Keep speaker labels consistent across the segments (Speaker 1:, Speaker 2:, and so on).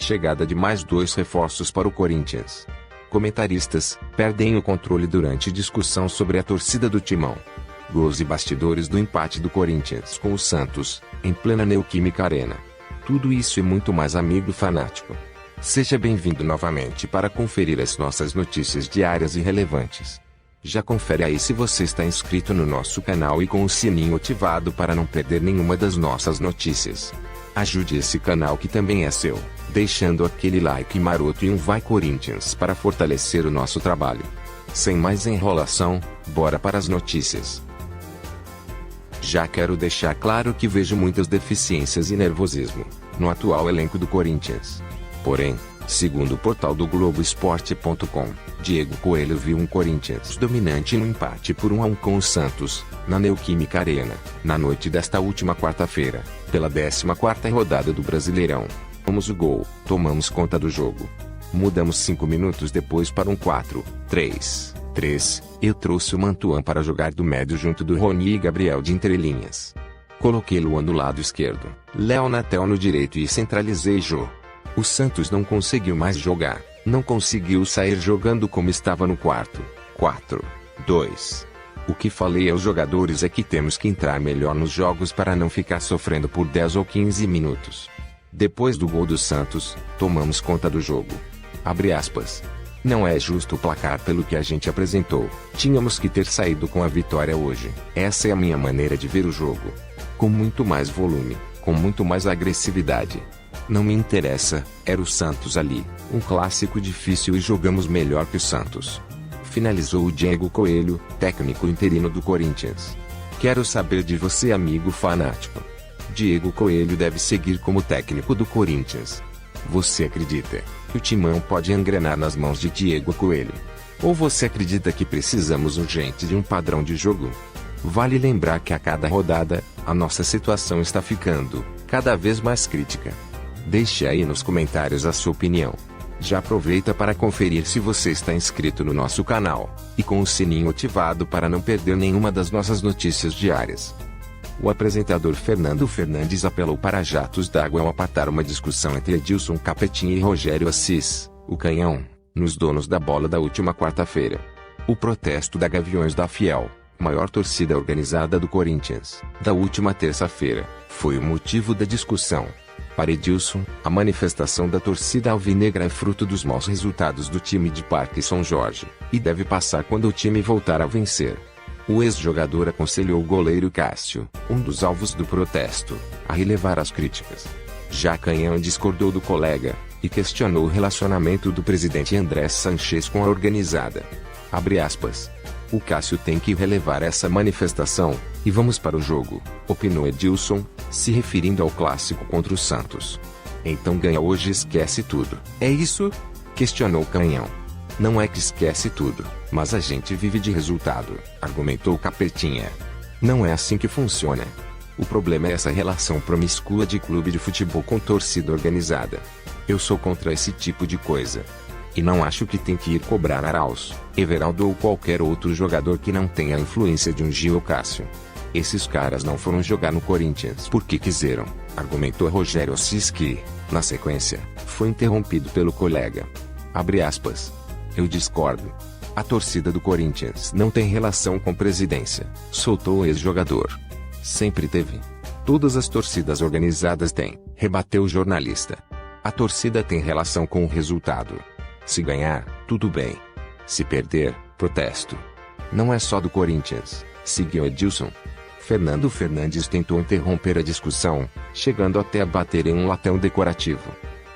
Speaker 1: Chegada de mais 2 reforços para o Corinthians. Comentaristas perdem o controle durante discussão sobre a torcida do Timão. Gols e bastidores do empate do Corinthians com o Santos, em plena Neoquímica Arena. Tudo isso e muito mais, amigo fanático. Seja bem-vindo novamente para conferir as nossas notícias diárias e relevantes. Já confere aí se você está inscrito no nosso canal e com o sininho ativado para não perder nenhuma das nossas notícias. Ajude esse canal que também é seu, deixando aquele like maroto e um Vai Corinthians para fortalecer o nosso trabalho. Sem mais enrolação, bora para as notícias. Já quero deixar claro que vejo muitas deficiências e nervosismo no atual elenco do Corinthians. Porém, segundo o portal do Globoesporte.com, Diego Coelho viu um Corinthians dominante no empate por 1-1 com o Santos, na Neoquímica Arena, na noite desta última quarta-feira, pela 14ª rodada do Brasileirão. Tomamos o gol, tomamos conta do jogo. Mudamos 5 minutos depois para um 4-3-3. Eu trouxe o Mantuan para jogar do médio junto do Rony e Gabriel de entrelinhas. Coloquei Luan do lado esquerdo, Léo Natel no direito e centralizei Jô. O Santos não conseguiu mais jogar, não conseguiu sair jogando como estava no quarto 4-2. O que falei aos jogadores é que temos que entrar melhor nos jogos para não ficar sofrendo por 10 ou 15 minutos. Depois do gol do Santos, tomamos conta do jogo. Abre aspas. Não é justo o placar pelo que a gente apresentou. Tínhamos que ter saído com a vitória hoje. Essa é a minha maneira de ver o jogo. Com muito mais volume, com muito mais agressividade. Não me interessa, era o Santos ali, um clássico difícil e jogamos melhor que o Santos. Finalizou o Diego Coelho, técnico interino do Corinthians. Quero saber de você, amigo fanático. Diego Coelho deve seguir como técnico do Corinthians. Você acredita que o Timão pode engrenar nas mãos de Diego Coelho? Ou você acredita que precisamos urgente de um padrão de jogo? Vale lembrar que a cada rodada, a nossa situação está ficando cada vez mais crítica. Deixe aí nos comentários a sua opinião. Já aproveita para conferir se você está inscrito no nosso canal, e com o sininho ativado para não perder nenhuma das nossas notícias diárias. O apresentador Fernando Fernandes apelou para jatos d'água ao apartar uma discussão entre Edilson Capetinha e Rogério Assis, o Canhão, nos donos da bola da última quarta-feira. O protesto da Gaviões da Fiel, maior torcida organizada do Corinthians, da última terça-feira, foi o motivo da discussão. Para Edilson, a manifestação da torcida alvinegra é fruto dos maus resultados do time de Parque São Jorge, e deve passar quando o time voltar a vencer. O ex-jogador aconselhou o goleiro Cássio, um dos alvos do protesto, a relevar as críticas. Já Canhão discordou do colega, e questionou o relacionamento do presidente André Sanches com a organizada. Abre aspas. O Cássio tem que relevar essa manifestação, e vamos para o jogo, opinou Edilson, se referindo ao clássico contra o Santos. Então ganha hoje e esquece tudo. É isso? Questionou Canhão. Não é que esquece tudo, mas a gente vive de resultado, argumentou Capetinha. Não é assim que funciona. O problema é essa relação promíscua de clube de futebol com torcida organizada. Eu sou contra esse tipo de coisa. E não acho que tem que ir cobrar Arauz, Everaldo ou qualquer outro jogador que não tenha a influência de um Gil ou Cássio. Esses caras não foram jogar no Corinthians porque quiseram, argumentou Rogério Assis que, na sequência, foi interrompido pelo colega. Abre aspas. Eu discordo. A torcida do Corinthians não tem relação com presidência, soltou o ex-jogador. Sempre teve. Todas as torcidas organizadas têm, rebateu o jornalista. A torcida tem relação com o resultado. Se ganhar, tudo bem. Se perder, protesto. Não é só do Corinthians, seguiu Edilson. Fernando Fernandes tentou interromper a discussão, chegando até a bater em um latão decorativo.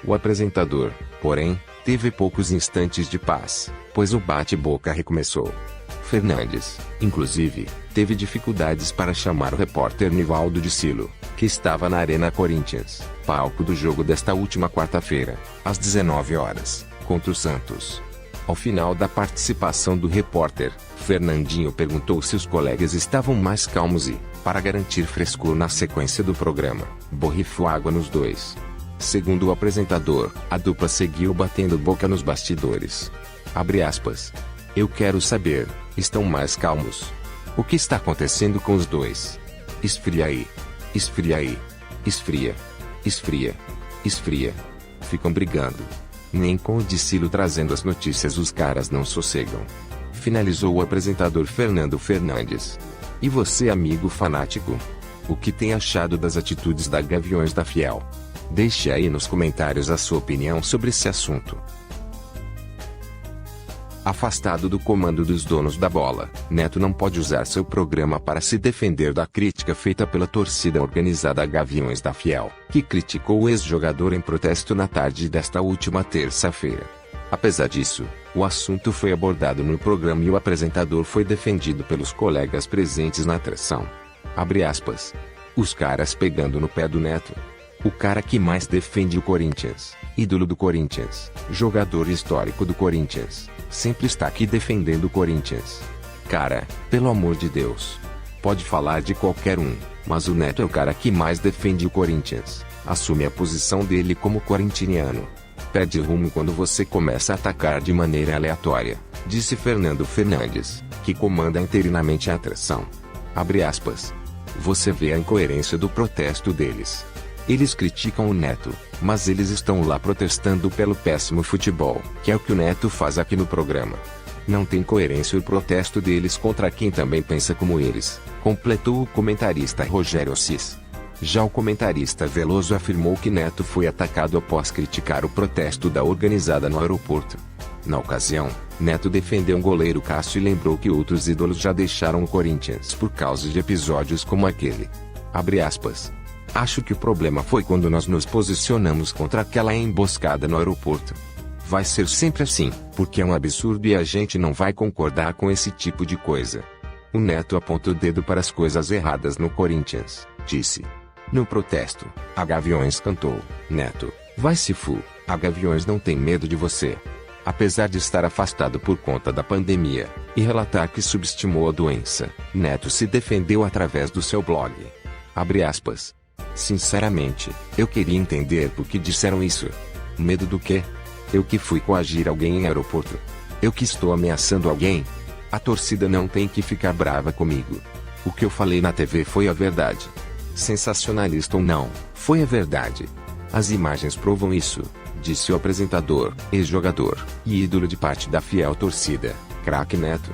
Speaker 1: O apresentador, porém, teve poucos instantes de paz, pois o bate-boca recomeçou. Fernandes, inclusive, teve dificuldades para chamar o repórter Nivaldo de Silo, que estava na Arena Corinthians, palco do jogo desta última quarta-feira, às 19 horas, contra o Santos. Ao final da participação do repórter, Fernandinho perguntou se os colegas estavam mais calmos e, para garantir frescor na sequência do programa, borrifou água nos dois. Segundo o apresentador, a dupla seguiu batendo boca nos bastidores. Abre aspas. Eu quero saber, estão mais calmos? O que está acontecendo com os dois? Esfria aí. Esfria aí. Esfria. Esfria. Esfria. Ficam brigando. Nem com o Dicilo trazendo as notícias os caras não sossegam. Finalizou o apresentador Fernando Fernandes. E você, amigo fanático? O que tem achado das atitudes da Gaviões da Fiel? Deixe aí nos comentários a sua opinião sobre esse assunto. Afastado do comando dos donos da bola, Neto não pode usar seu programa para se defender da crítica feita pela torcida organizada Gaviões da Fiel, que criticou o ex-jogador em protesto na tarde desta última terça-feira. Apesar disso, o assunto foi abordado no programa e o apresentador foi defendido pelos colegas presentes na atração. Abre aspas. Os caras pegando no pé do Neto. O cara que mais defende o Corinthians, ídolo do Corinthians, jogador histórico do Corinthians, sempre está aqui defendendo o Corinthians. Cara, pelo amor de Deus. Pode falar de qualquer um, mas o Neto é o cara que mais defende o Corinthians. Assume a posição dele como corinthiano. Perde rumo quando você começa a atacar de maneira aleatória, disse Fernando Fernandes, que comanda interinamente a atração. Abre aspas. Você vê a incoerência do protesto deles. Eles criticam o Neto, mas eles estão lá protestando pelo péssimo futebol, que é o que o Neto faz aqui no programa. Não tem coerência o protesto deles contra quem também pensa como eles, completou o comentarista Rogério Assis. Já o comentarista Veloso afirmou que Neto foi atacado após criticar o protesto da organizada no aeroporto. Na ocasião, Neto defendeu um goleiro Cássio e lembrou que outros ídolos já deixaram o Corinthians por causa de episódios como aquele. Abre aspas. Acho que o problema foi quando nós nos posicionamos contra aquela emboscada no aeroporto. Vai ser sempre assim, porque é um absurdo e a gente não vai concordar com esse tipo de coisa. O Neto aponta o dedo para as coisas erradas no Corinthians, disse. No protesto, a Gaviões cantou, Neto, vai se fu, a Gaviões não tem medo de você. Apesar de estar afastado por conta da pandemia, e relatar que subestimou a doença, Neto se defendeu através do seu blog. Abre aspas. Sinceramente, eu queria entender por que disseram isso. Medo do quê? Eu que fui coagir alguém em aeroporto? Eu que estou ameaçando alguém? A torcida não tem que ficar brava comigo. O que eu falei na TV foi a verdade. Sensacionalista ou não, foi a verdade. As imagens provam isso, disse o apresentador, ex-jogador, e ídolo de parte da fiel torcida, craque Neto.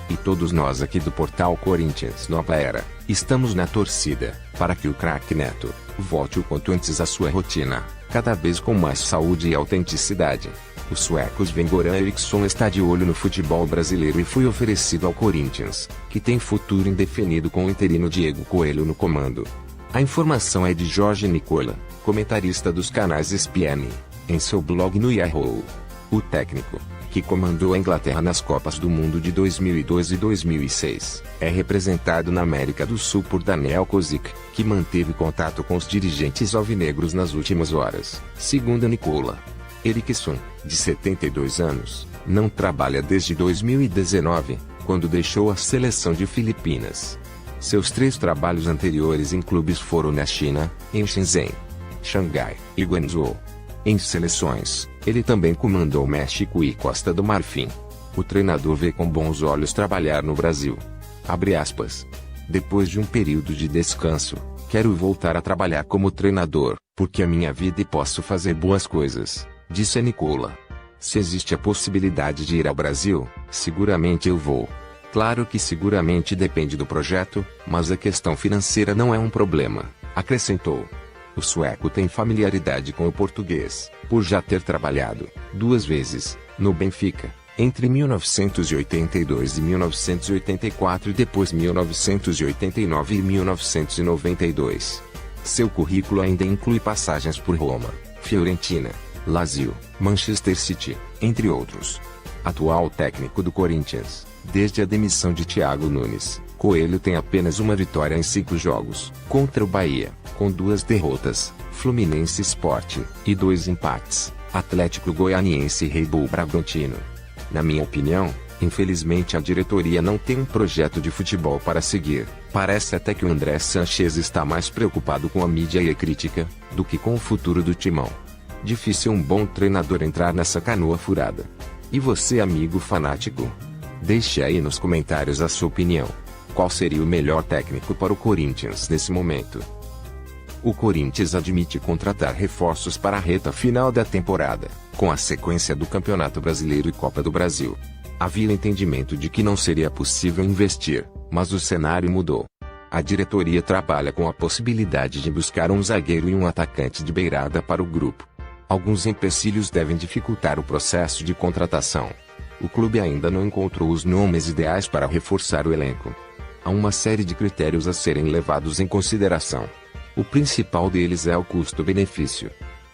Speaker 1: E todos nós aqui do portal Corinthians Nova Era, estamos na torcida, para que o craque Neto volte o quanto antes à sua rotina, cada vez com mais saúde e autenticidade. O sueco Sven-Goran Eriksson está de olho no futebol brasileiro e foi oferecido ao Corinthians, que tem futuro indefinido com o interino Diego Coelho no comando. A informação é de Jorge Nicola, comentarista dos canais ESPN, em seu blog no Yahoo. O técnico, que comandou a Inglaterra nas Copas do Mundo de 2002 e 2006, é representado na América do Sul por Daniel Kozik, que manteve contato com os dirigentes alvinegros nas últimas horas, segundo Nicola. Eriksson, de 72 anos, não trabalha desde 2019, quando deixou a seleção de Filipinas. Seus 3 trabalhos anteriores em clubes foram na China, em Shenzhen, Xangai e Guangzhou. Em seleções, ele também comandou México e Costa do Marfim. O treinador vê com bons olhos trabalhar no Brasil. Abre aspas. Depois de um período de descanso, quero voltar a trabalhar como treinador, porque é minha vida e posso fazer boas coisas, disse Nicola. Se existe a possibilidade de ir ao Brasil, seguramente eu vou. Claro que seguramente depende do projeto, mas a questão financeira não é um problema, acrescentou. O sueco tem familiaridade com o português, por já ter trabalhado, 2 vezes, no Benfica, entre 1982 e 1984 e depois 1989 e 1992. Seu currículo ainda inclui passagens por Roma, Fiorentina, Lazio, Manchester City, entre outros. Atual técnico do Corinthians, desde a demissão de Thiago Nunes, Coelho tem apenas uma vitória em 5 jogos, contra o Bahia, com 2 derrotas, Fluminense Sport, e 2 empates, Atlético Goianiense e Red Bull Bragantino. Na minha opinião, infelizmente a diretoria não tem um projeto de futebol para seguir. Parece até que o André Sanches está mais preocupado com a mídia e a crítica, do que com o futuro do timão. Difícil um bom treinador entrar nessa canoa furada. E você, amigo fanático? Deixe aí nos comentários a sua opinião. Qual seria o melhor técnico para o Corinthians nesse momento? O Corinthians admite contratar reforços para a reta final da temporada, com a sequência do Campeonato Brasileiro e Copa do Brasil. Havia entendimento de que não seria possível investir, mas o cenário mudou. A diretoria trabalha com a possibilidade de buscar um zagueiro e um atacante de beirada para o grupo. Alguns empecilhos devem dificultar o processo de contratação. O clube ainda não encontrou os nomes ideais para reforçar o elenco. Há uma série de critérios a serem levados em consideração. O principal deles é o custo-benefício.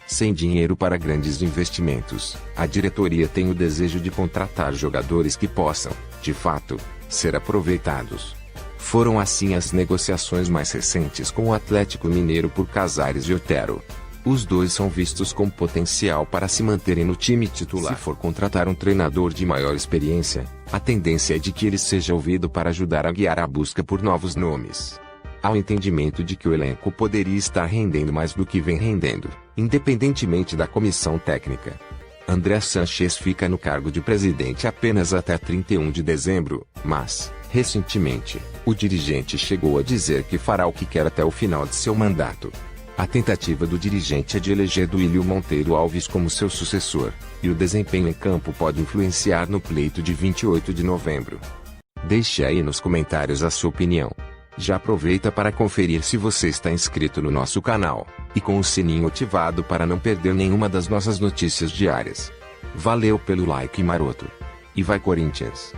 Speaker 1: Sem dinheiro para grandes investimentos, a diretoria tem o desejo de contratar jogadores que possam, de fato, ser aproveitados. Foram assim as negociações mais recentes com o Atlético Mineiro por Casares e Otero. Os dois são vistos com potencial para se manterem no time titular. Se for contratar um treinador de maior experiência, a tendência é de que ele seja ouvido para ajudar a guiar a busca por novos nomes. Há o entendimento de que o elenco poderia estar rendendo mais do que vem rendendo, independentemente da comissão técnica. André Sanches fica no cargo de presidente apenas até 31 de dezembro, mas, recentemente, o dirigente chegou a dizer que fará o que quer até o final de seu mandato. A tentativa do dirigente é de eleger Duílio Monteiro Alves como seu sucessor, e o desempenho em campo pode influenciar no pleito de 28 de novembro. Deixe aí nos comentários a sua opinião. Já aproveita para conferir se você está inscrito no nosso canal, e com o sininho ativado para não perder nenhuma das nossas notícias diárias. Valeu pelo like maroto. E vai Corinthians!